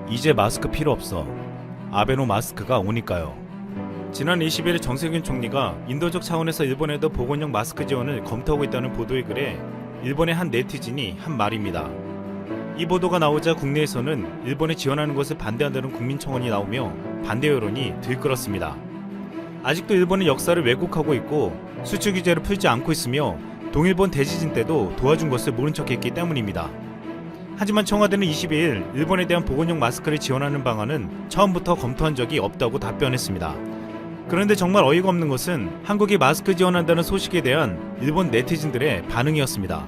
이제 마스크 필요 없어. 아베노 마스크가 오니까요. 지난 20일 정세균 총리가 인도적 차원에서 일본에도 보건용 마스크 지원을 검토하고 있다는 보도에 글에 일본의 한 네티즌이 한 말입니다. 이 보도가 나오자 국내에서는 일본에 지원하는 것을 반대한다는 국민청원이 나오며 반대 여론이 들끓었습니다. 아직도 일본은 역사를 왜곡하고 있고 수출 규제를 풀지 않고 있으며 동일본 대지진 때도 도와준 것을 모른 척했기 때문입니다. 하지만 청와대는 22일 일본에 대한 보건용 마스크를 지원하는 방안은 처음부터 검토한 적이 없다고 답변했습니다. 그런데 정말 어이가 없는 것은 한국이 마스크 지원한다는 소식에 대한 일본 네티즌들의 반응이었습니다.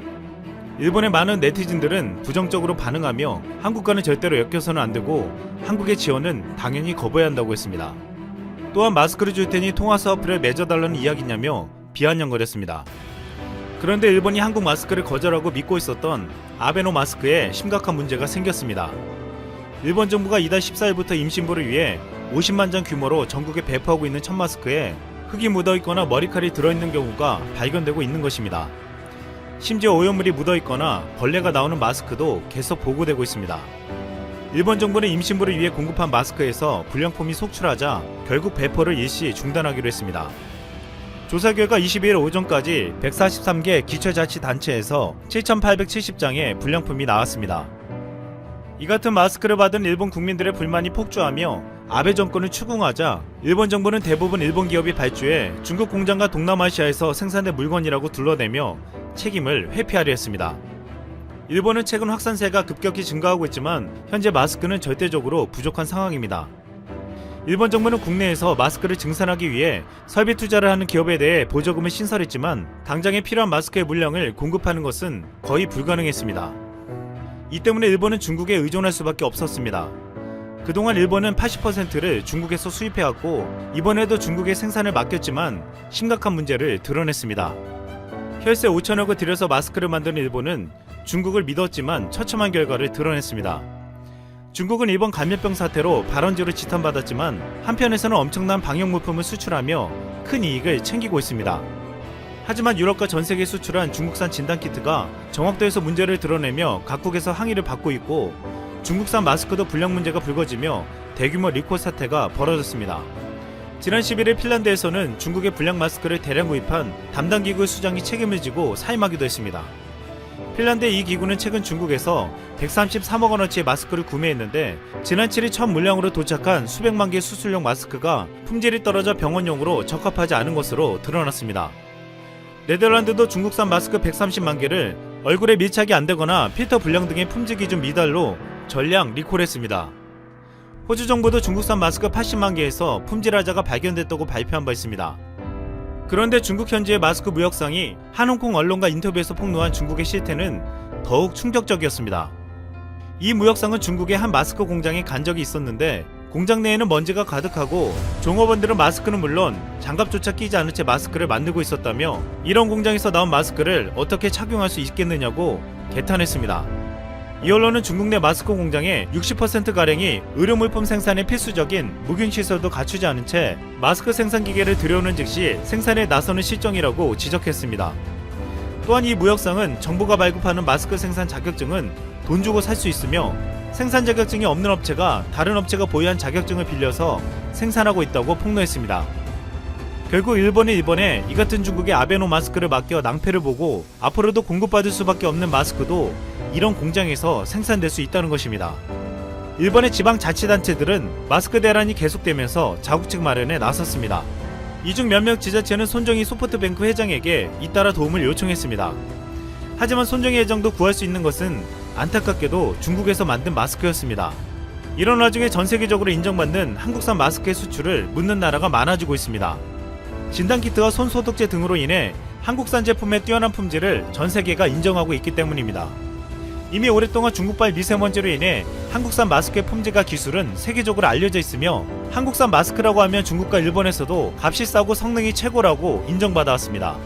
일본의 많은 네티즌들은 부정적으로 반응하며 한국과는 절대로 엮여서는 안 되고 한국의 지원은 당연히 거부해야 한다고 했습니다. 또한 마스크를 줄 테니 통화사 어플을 맺어달라는 이야기냐며 비아냥거렸습니다. 그런데 일본이 한국 마스크를 거절하고 믿고 있었던 아베노 마스크에 심각한 문제가 생겼습니다. 일본 정부가 이달 14일부터 임신부를 위해 50만 장 규모로 전국에 배포하고 있는 첫 마스크에 흙이 묻어있거나 머리칼이 들어있는 경우가 발견되고 있는 것입니다. 심지어 오염물이 묻어있거나 벌레가 나오는 마스크도 계속 보고되고 있습니다. 일본 정부는 임신부를 위해 공급한 마스크에서 불량품이 속출하자 결국 배포를 일시 중단하기로 했습니다. 조사 결과 22일 오전까지 143개 기초자치단체에서 7,870장의 불량품이 나왔습니다. 이 같은 마스크를 받은 일본 국민들의 불만이 폭주하며 아베 정권을 추궁하자 일본 정부는 대부분 일본 기업이 발주해 중국 공장과 동남아시아에서 생산된 물건이라고 둘러대며 책임을 회피하려 했습니다. 일본은 최근 확산세가 급격히 증가하고 있지만 현재 마스크는 절대적으로 부족한 상황입니다. 일본 정부는 국내에서 마스크를 증산하기 위해 설비 투자를 하는 기업에 대해 보조금을 신설했지만 당장에 필요한 마스크의 물량을 공급하는 것은 거의 불가능했습니다. 이 때문에 일본은 중국에 의존할 수밖에 없었습니다. 그동안 일본은 80%를 중국에서 수입해왔고 이번에도 중국에 생산을 맡겼지만 심각한 문제를 드러냈습니다. 혈세 5천억을 들여서 마스크를 만드는 일본은 중국을 믿었지만 처참한 결과를 드러냈습니다. 중국은 이번 감염병 사태로 발원지로 지탄받았지만 한편에서는 엄청난 방역 물품을 수출하며 큰 이익을 챙기고 있습니다. 하지만 유럽과 전 세계에 수출한 중국산 진단키트가 정확도에서 문제를 드러내며 각국에서 항의를 받고 있고 중국산 마스크도 불량 문제가 불거지며 대규모 리콜 사태가 벌어졌습니다. 지난 11일 핀란드에서는 중국의 불량 마스크를 대량 구입한 담당 기구의 수장이 책임을 지고 사임하기도 했습니다. 핀란드의 이 기구는 최근 중국에서 133억 원어치의 마스크를 구매했는데 지난 7일 첫 물량으로 도착한 수백만 개의 수술용 마스크가 품질이 떨어져 병원용으로 적합하지 않은 것으로 드러났습니다. 네덜란드도 중국산 마스크 130만 개를 얼굴에 밀착이 안되거나 필터 불량 등의 품질 기준 미달로 전량 리콜했습니다. 호주 정부도 중국산 마스크 80만 개에서 품질 하자가 발견됐다고 발표한 바 있습니다. 그런데 중국 현지의 마스크 무역상이 한 홍콩 언론과 인터뷰에서 폭로한 중국의 실태는 더욱 충격적이었습니다. 이 무역상은 중국의 한 마스크 공장에 간 적이 있었는데 공장 내에는 먼지가 가득하고 종업원들은 마스크는 물론 장갑조차 끼지 않은 채 마스크를 만들고 있었다며 이런 공장에서 나온 마스크를 어떻게 착용할 수 있겠느냐고 개탄했습니다. 이 언론은 중국 내 마스크 공장의 60%가량이 의료물품 생산에 필수적인 무균시설도 갖추지 않은 채 마스크 생산 기계를 들여오는 즉시 생산에 나서는 실정이라고 지적했습니다. 또한 이 무역상은 정부가 발급하는 마스크 생산 자격증은 돈 주고 살 수 있으며 생산 자격증이 없는 업체가 다른 업체가 보유한 자격증을 빌려서 생산하고 있다고 폭로했습니다. 결국 일본은 이번에 이 같은 중국의 아베노 마스크를 맡겨 낭패를 보고 앞으로도 공급받을 수밖에 없는 마스크도 이런 공장에서 생산될 수 있다는 것입니다. 일본의 지방자치단체들은 마스크 대란이 계속되면서 자국책 마련에 나섰습니다. 이 중 몇몇 지자체는 손정희 소프트뱅크 회장에게 잇따라 도움을 요청했습니다. 하지만 손정희 회장도 구할 수 있는 것은 안타깝게도 중국에서 만든 마스크였습니다. 이런 와중에 전 세계적으로 인정받는 한국산 마스크의 수출을 묻는 나라가 많아지고 있습니다. 진단키트와 손소독제 등으로 인해 한국산 제품의 뛰어난 품질을 전 세계가 인정하고 있기 때문입니다. 이미 오랫동안 중국발 미세먼지로 인해 한국산 마스크의 품질과 기술은 세계적으로 알려져 있으며 한국산 마스크라고 하면 중국과 일본에서도 값이 싸고 성능이 최고라고 인정받아 왔습니다.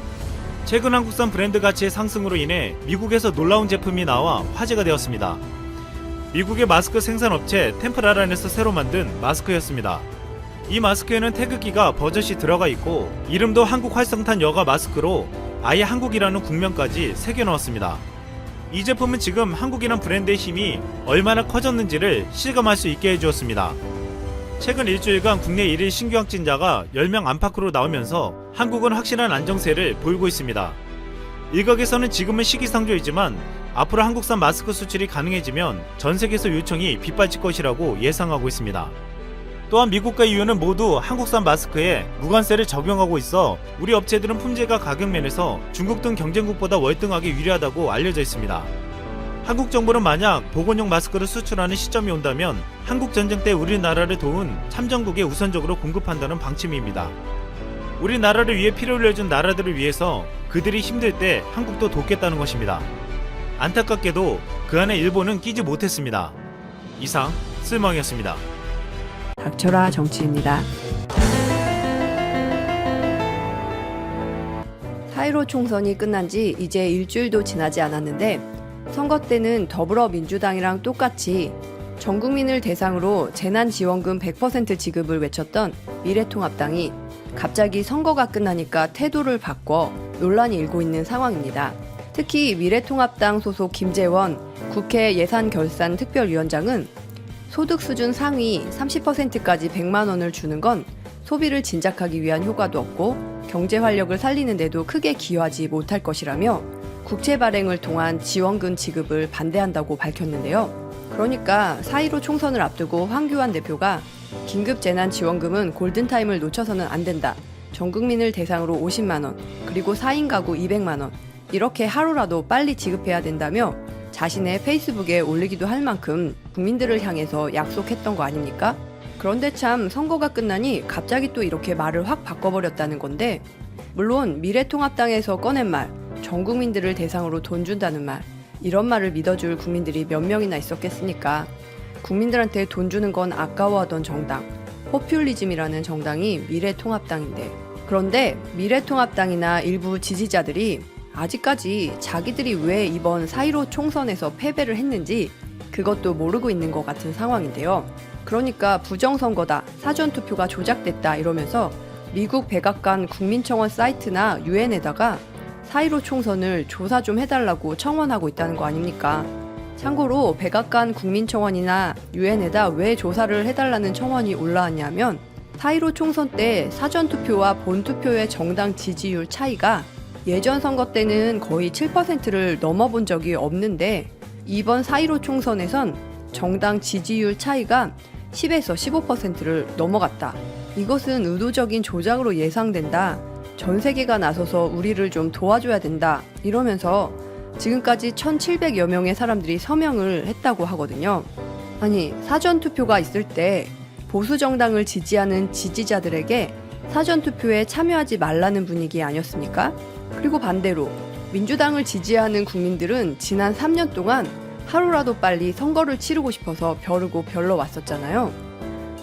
최근 한국산 브랜드 가치의 상승으로 인해 미국에서 놀라운 제품이 나와 화제가 되었습니다. 미국의 마스크 생산업체 템플라란에서 새로 만든 마스크였습니다. 이 마스크에는 태극기가 버젓이 들어가 있고 이름도 한국 활성탄 여가 마스크로 아예 한국이라는 국명까지 새겨넣었습니다. 이 제품은 지금 한국이란 브랜드의 힘이 얼마나 커졌는지를 실감할 수 있게 해주었습니다. 최근 일주일간 국내 1일 신규 확진자가 10명 안팎으로 나오면서 한국은 확실한 안정세를 보이고 있습니다. 일각에서는 지금은 시기상조이지만 앞으로 한국산 마스크 수출이 가능해지면 전 세계에서 요청이 빗발칠 것이라고 예상하고 있습니다. 또한 미국과 EU는 모두 한국산 마스크에 무관세를 적용하고 있어 우리 업체들은 품질과 가격 면에서 중국 등 경쟁국보다 월등하게 유리하다고 알려져 있습니다. 한국 정부는 만약 보건용 마스크를 수출하는 시점이 온다면 한국 전쟁 때 우리나라를 도운 참전국에 우선적으로 공급한다는 방침입니다. 우리나라를 위해 피를 흘려준 나라들을 위해서 그들이 힘들 때 한국도 돕겠다는 것입니다. 안타깝게도 그 안에 일본은 끼지 못했습니다. 이상 쓸멍이었습니다. 닥쳐라 정치입니다. 4.15 총선이 끝난 지 이제 일주일도 지나지 않았는데 선거 때는 더불어민주당이랑 똑같이 전 국민을 대상으로 재난지원금 100% 지급을 외쳤던 미래통합당이 갑자기 선거가 끝나니까 태도를 바꿔 논란이 일고 있는 상황입니다. 특히 미래통합당 소속 김재원 국회 예산결산특별위원장은 소득 수준 상위 30%까지 100만 원을 주는 건 소비를 진작하기 위한 효과도 없고 경제 활력을 살리는 데도 크게 기여하지 못할 것이라며 국채 발행을 통한 지원금 지급을 반대한다고 밝혔는데요. 그러니까 4.15 총선을 앞두고 황교안 대표가 긴급재난지원금은 골든타임을 놓쳐서는 안 된다. 전 국민을 대상으로 50만 원, 그리고 4인 가구 200만 원, 이렇게 하루라도 빨리 지급해야 된다며 자신의 페이스북에 올리기도 할 만큼 국민들을 향해서 약속했던 거 아닙니까? 그런데 참 선거가 끝나니 갑자기 또 이렇게 말을 확 바꿔버렸다는 건데, 물론 미래통합당에서 꺼낸 말, 전 국민들을 대상으로 돈 준다는 말, 이런 말을 믿어줄 국민들이 몇 명이나 있었겠습니까? 국민들한테 돈 주는 건 아까워하던 정당, 포퓰리즘이라는 정당이 미래통합당인데, 그런데 미래통합당이나 일부 지지자들이 아직까지 자기들이 왜 이번 4.15 총선에서 패배를 했는지 그것도 모르고 있는 것 같은 상황인데요. 그러니까 부정선거다, 사전투표가 조작됐다 이러면서 미국 백악관 국민청원 사이트나 유엔에다가 4.15 총선을 조사 좀 해달라고 청원하고 있다는 거 아닙니까? 참고로 백악관 국민청원이나 유엔에다 왜 조사를 해달라는 청원이 올라왔냐면 4.15 총선 때 사전투표와 본투표의 정당 지지율 차이가 예전 선거 때는 거의 7%를 넘어본 적이 없는데 이번 4.15 총선에선 정당 지지율 차이가 10에서 15%를 넘어갔다. 이것은 의도적인 조작으로 예상된다. 전 세계가 나서서 우리를 좀 도와줘야 된다. 이러면서 지금까지 1,700여 명의 사람들이 서명을 했다고 하거든요. 아니, 사전투표가 있을 때 보수 정당을 지지하는 지지자들에게 사전투표에 참여하지 말라는 분위기 아니었습니까? 그리고 반대로 민주당을 지지하는 국민들은 지난 3년 동안 하루라도 빨리 선거를 치르고 싶어서 벼르고 별러 왔었잖아요.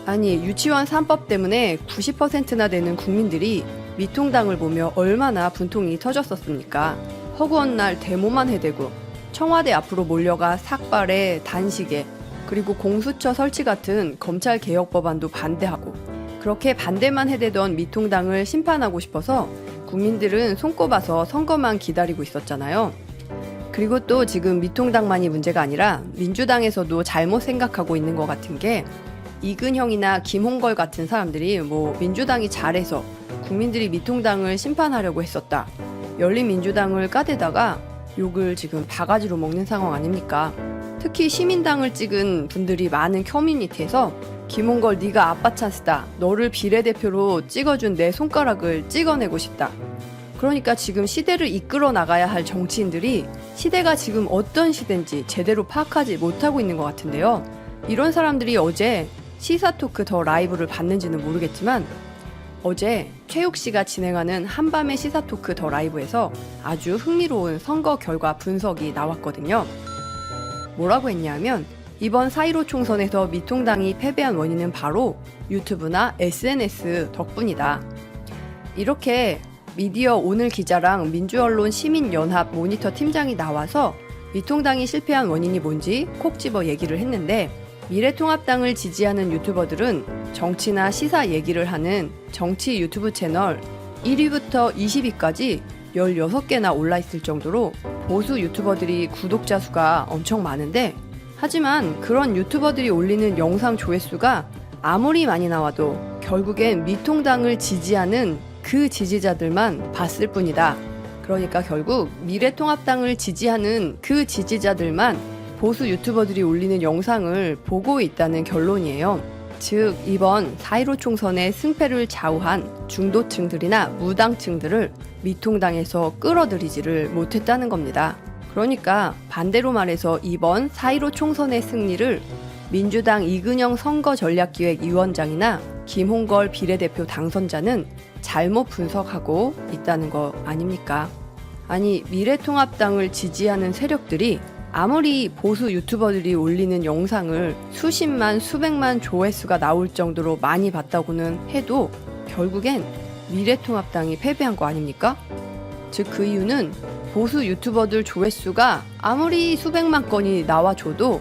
아니, 유치원 3법 때문에 90%나 되는 국민들이 미통당을 보며 얼마나 분통이 터졌었습니까? 허구한 날 데모만 해대고 청와대 앞으로 몰려가 삭발에 단식에 그리고 공수처 설치 같은 검찰 개혁 법안도 반대하고 그렇게 반대만 해대던 미통당을 심판하고 싶어서 국민들은 손꼽아서 선거만 기다리고 있었잖아요. 그리고 또 지금 미통당만이 문제가 아니라 민주당에서도 잘못 생각하고 있는 것 같은 게 이근형이나 김홍걸 같은 사람들이 민주당이 잘해서 국민들이 미통당을 심판하려고 했었다. 열린민주당을 까대다가 욕을 지금 바가지로 먹는 상황 아닙니까? 특히 시민당을 찍은 분들이 많은 커뮤니티에서 김홍걸 네가 아빠 찬스다. 너를 비례대표로 찍어준 내 손가락을 찍어내고 싶다. 그러니까 지금 시대를 이끌어 나가야 할 정치인들이 시대가 지금 어떤 시대인지 제대로 파악하지 못하고 있는 것 같은데요. 이런 사람들이 어제 시사토크 더 라이브를 봤는지는 모르겠지만 어제 최욱 씨가 진행하는 한밤의 시사토크 더 라이브에서 아주 흥미로운 선거 결과 분석이 나왔거든요. 뭐라고 했냐면 이번 4.15 총선에서 미통당이 패배한 원인은 바로 유튜브나 SNS 덕분이다. 이렇게 미디어 오늘 기자랑 민주언론 시민연합 모니터 팀장이 나와서 미통당이 실패한 원인이 뭔지 콕 집어 얘기를 했는데 미래통합당을 지지하는 유튜버들은 정치나 시사 얘기를 하는 정치 유튜브 채널 1위부터 20위까지 16개나 올라있을 정도로 보수 유튜버들이 구독자 수가 엄청 많은데, 하지만 그런 유튜버들이 올리는 영상 조회수가 아무리 많이 나와도 결국엔 미통당을 지지하는 그 지지자들만 봤을 뿐이다. 그러니까 결국 미래통합당을 지지하는 그 지지자들만 보수 유튜버들이 올리는 영상을 보고 있다는 결론이에요. 즉, 이번 4.15 총선의 승패를 좌우한 중도층들이나 무당층들을 미통당에서 끌어들이지를 못했다는 겁니다. 그러니까 반대로 말해서 이번 4.15 총선의 승리를 민주당 이근영 선거전략기획위원장이나 김홍걸 비례대표 당선자는 잘못 분석하고 있다는 거 아닙니까? 아니, 미래통합당을 지지하는 세력들이 아무리 보수 유튜버들이 올리는 영상을 수십만, 수백만 조회수가 나올 정도로 많이 봤다고는 해도 결국엔 미래통합당이 패배한 거 아닙니까? 즉, 그 이유는 보수 유튜버들 조회수가 아무리 수백만 건이 나와줘도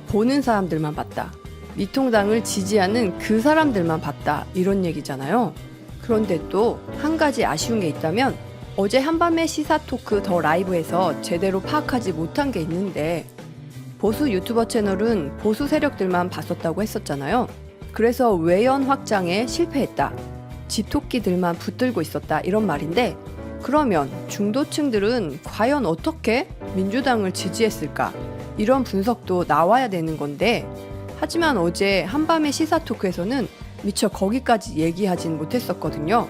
보는 사람들만 봤다. 미통당을 지지하는 그 사람들만 봤다. 이런 얘기잖아요. 그런데 또 한 가지 아쉬운 게 있다면 어제 한밤의 시사토크 더 라이브에서 제대로 파악하지 못한 게 있는데, 보수 유튜버 채널은 보수 세력들만 봤었다고 했었잖아요. 그래서 외연 확장에 실패했다. 집토끼들만 붙들고 있었다. 이런 말인데, 그러면 중도층들은 과연 어떻게 민주당을 지지했을까? 이런 분석도 나와야 되는 건데, 하지만 어제 한밤의 시사토크에서는 미처 거기까지 얘기하진 못했었거든요.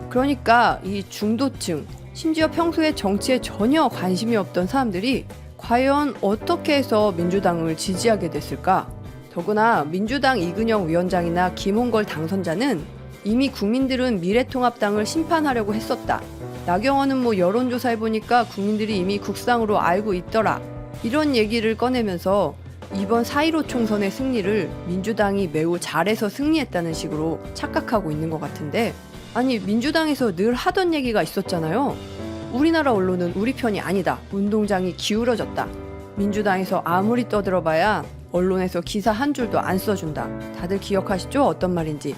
그러니까 이 중도층, 심지어 평소에 정치에 전혀 관심이 없던 사람들이 과연 어떻게 해서 민주당을 지지하게 됐을까? 더구나 민주당 이근영 위원장이나 김홍걸 당선자는 이미 국민들은 미래통합당을 심판하려고 했었다. 나경원은 여론조사해보니까 국민들이 이미 국상으로 알고 있더라. 이런 얘기를 꺼내면서 이번 4.15 총선의 승리를 민주당이 매우 잘해서 승리했다는 식으로 착각하고 있는 것 같은데, 아니, 민주당에서 늘 하던 얘기가 있었잖아요. 우리나라 언론은 우리 편이 아니다. 운동장이 기울어졌다. 민주당에서 아무리 떠들어봐야 언론에서 기사 한 줄도 안 써준다. 다들 기억하시죠? 어떤 말인지.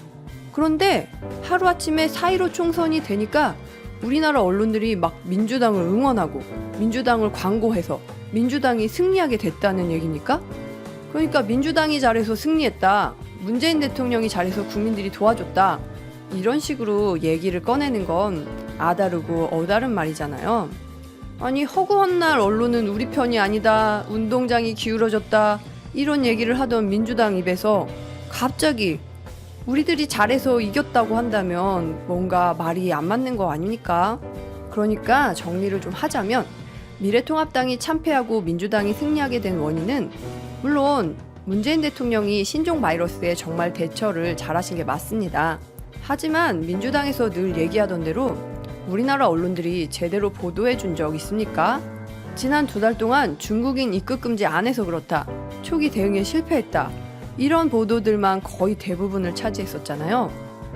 그런데 하루아침에 4.15 총선이 되니까 우리나라 언론들이 막 민주당을 응원하고 민주당을 광고해서 민주당이 승리하게 됐다는 얘기입니까? 그러니까 민주당이 잘해서 승리했다. 문재인 대통령이 잘해서 국민들이 도와줬다. 이런 식으로 얘기를 꺼내는 건 아다르고 어다른 말이잖아요. 아니, 허구한 날 언론은 우리 편이 아니다. 운동장이 기울어졌다. 이런 얘기를 하던 민주당 입에서 갑자기 우리들이 잘해서 이겼다고 한다면 뭔가 말이 안 맞는 거 아닙니까? 그러니까 정리를 좀 하자면, 미래통합당이 참패하고 민주당이 승리하게 된 원인은 물론 문재인 대통령이 신종 바이러스에 정말 대처를 잘하신 게 맞습니다. 하지만 민주당에서 늘 얘기하던 대로 우리나라 언론들이 제대로 보도해 준 적 있습니까? 지난 2달 동안 중국인 입국 금지 안 해서 그렇다. 초기 대응에 실패했다. 이런 보도들만 거의 대부분을 차지했었잖아요.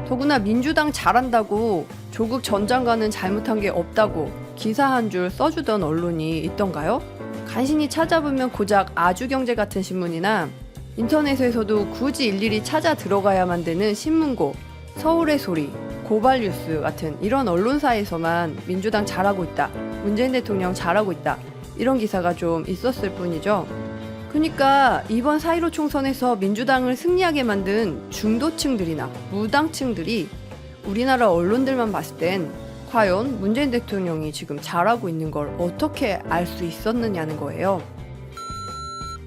더구나 민주당 잘한다고 조국 전 장관은 잘못한 게 없다고 기사 한 줄 써주던 언론이 있던가요? 간신히 찾아보면 고작 아주경제 같은 신문이나 인터넷에서도 굳이 일일이 찾아 들어가야만 되는 신문고, 서울의 소리, 고발뉴스 같은 이런 언론사에서만 민주당 잘하고 있다, 문재인 대통령 잘하고 있다, 이런 기사가 좀 있었을 뿐이죠. 그러니까 이번 4.15 총선에서 민주당을 승리하게 만든 중도층들이나 무당층들이 우리나라 언론들만 봤을 땐 과연 문재인 대통령이 지금 잘하고 있는 걸 어떻게 알 수 있었느냐는 거예요.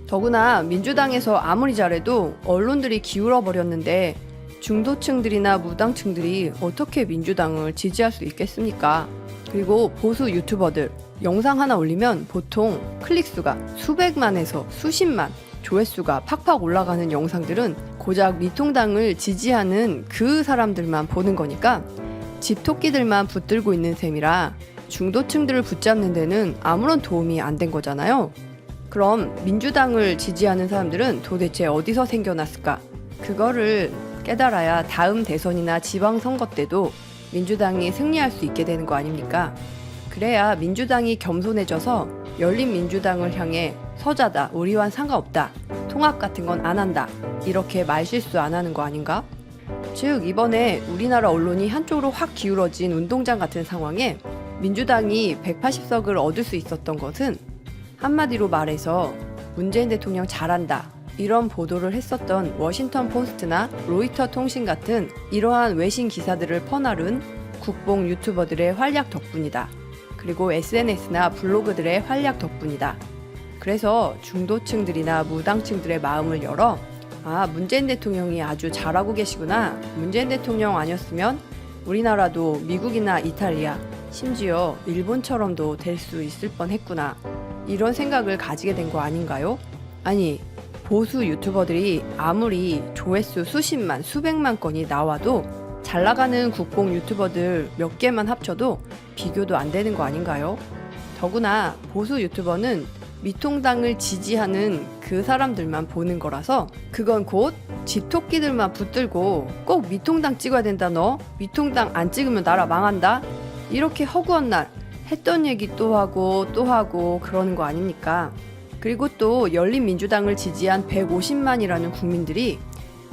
더구나 민주당에서 아무리 잘해도 언론들이 기울어 버렸는데 중도층들이나 무당층들이 어떻게 민주당을 지지할 수 있겠습니까? 그리고 보수 유튜버들 영상 하나 올리면 보통 클릭수가 수백만에서 수십만, 조회수가 팍팍 올라가는 영상들은 고작 미통당을 지지하는 그 사람들만 보는 거니까 집토끼들만 붙들고 있는 셈이라 중도층들을 붙잡는 데는 아무런 도움이 안 된 거잖아요. 그럼 민주당을 지지하는 사람들은 도대체 어디서 생겨났을까? 그거를 깨달아야 다음 대선이나 지방선거 때도 민주당이 승리할 수 있게 되는 거 아닙니까? 그래야 민주당이 겸손해져서 열린민주당을 향해 서자다, 우리와는 상관없다, 통합 같은 건 안 한다, 이렇게 말실수 안 하는 거 아닌가? 즉 이번에 우리나라 언론이 한쪽으로 확 기울어진 운동장 같은 상황에 민주당이 180석을 얻을 수 있었던 것은 한마디로 말해서 문재인 대통령 잘한다, 이런 보도를 했었던 워싱턴 포스트나 로이터 통신 같은 이러한 외신 기사들을 퍼나른 국뽕 유튜버들의 활약 덕분이다. 그리고 SNS나 블로그들의 활약 덕분이다. 그래서 중도층들이나 무당층들의 마음을 열어 문재인 대통령이 아주 잘하고 계시구나. 문재인 대통령 아니었으면 우리나라도 미국이나 이탈리아, 심지어 일본처럼도 될 수 있을 뻔했구나. 이런 생각을 가지게 된 거 아닌가요? 아니, 보수 유튜버들이 아무리 조회수 수십만, 수백만 건이 나와도 잘 나가는 국뽕 유튜버들 몇 개만 합쳐도 비교도 안 되는 거 아닌가요? 더구나 보수 유튜버는 미통당을 지지하는 그 사람들만 보는 거라서 그건 곧 집토끼들만 붙들고 꼭 미통당 찍어야 된다, 너 미통당 안 찍으면 나라 망한다, 이렇게 허구한 날 했던 얘기 또 하고 그러는 거 아닙니까? 그리고 또 열린민주당을 지지한 150만이라는 국민들이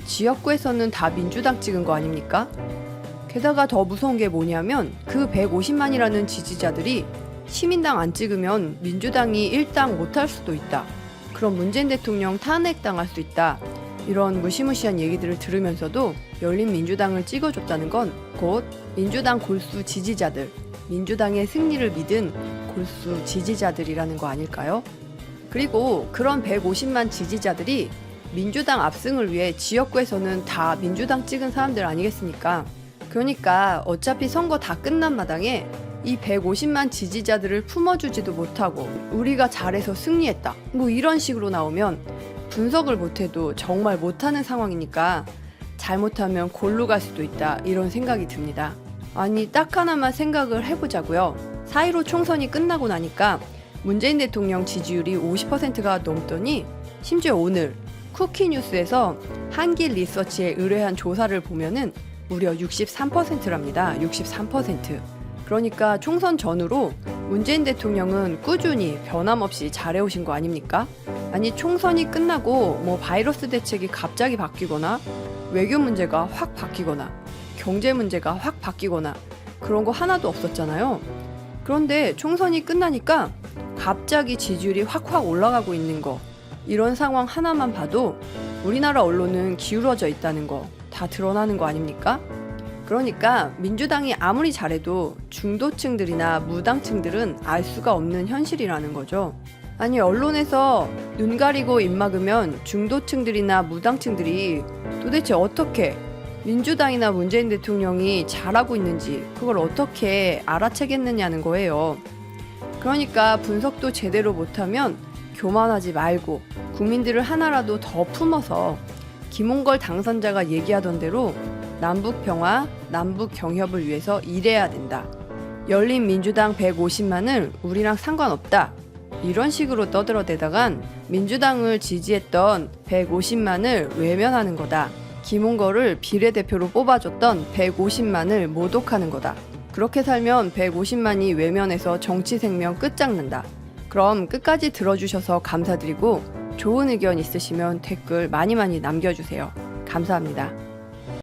지역구에서는 다 민주당 찍은 거 아닙니까? 게다가 더 무서운 게 뭐냐면 그 150만이라는 지지자들이 시민당 안 찍으면 민주당이 일당 못할 수도 있다. 그럼 문재인 대통령 탄핵당할 수 있다. 이런 무시무시한 얘기들을 들으면서도 열린민주당을 찍어줬다는 건 곧 민주당 골수 지지자들, 민주당의 승리를 믿은 골수 지지자들이라는 거 아닐까요? 그리고 그런 150만 지지자들이 민주당 압승을 위해 지역구에서는 다 민주당 찍은 사람들 아니겠습니까? 그러니까 어차피 선거 다 끝난 마당에 이 150만 지지자들을 품어주지도 못하고 우리가 잘해서 승리했다, 뭐 이런 식으로 나오면 분석을 못해도 정말 못하는 상황이니까 잘못하면 골로 갈 수도 있다, 이런 생각이 듭니다. 아니, 딱 하나만 생각을 해보자고요. 4.15 총선이 끝나고 나니까 문재인 대통령 지지율이 50%가 넘더니 심지어 오늘 쿠키뉴스에서 한길 리서치에 의뢰한 조사를 보면은 무려 63%랍니다. 63%. 그러니까 총선 전후로 문재인 대통령은 꾸준히 변함없이 잘해오신 거 아닙니까? 아니, 총선이 끝나고 뭐 바이러스 대책이 갑자기 바뀌거나 외교 문제가 확 바뀌거나 경제 문제가 확 바뀌거나 그런 거 하나도 없었잖아요. 그런데 총선이 끝나니까 갑자기 지지율이 확 올라가고 있는 거, 이런 상황 하나만 봐도 우리나라 언론은 기울어져 있다는 거 다 드러나는 거 아닙니까? 그러니까 민주당이 아무리 잘해도 중도층들이나 무당층들은 알 수가 없는 현실이라는 거죠. 아니, 언론에서 눈 가리고 입 막으면 중도층들이나 무당층들이 도대체 어떻게 민주당이나 문재인 대통령이 잘하고 있는지 그걸 어떻게 알아채겠느냐는 거예요. 그러니까 분석도 제대로 못하면 교만하지 말고 국민들을 하나라도 더 품어서 김홍걸 당선자가 얘기하던 대로 남북 평화, 남북 경협을 위해서 일해야 된다. 열린민주당 150만을 우리랑 상관없다. 이런 식으로 떠들어대다간 민주당을 지지했던 150만을 외면하는 거다. 김홍걸을 비례대표로 뽑아줬던 150만을 모독하는 거다. 그렇게 살면 150만이 외면해서 정치 생명 끝장난다. 그럼 끝까지 들어주셔서 감사드리고 좋은 의견 있으시면 댓글 많이 남겨주세요. 감사합니다.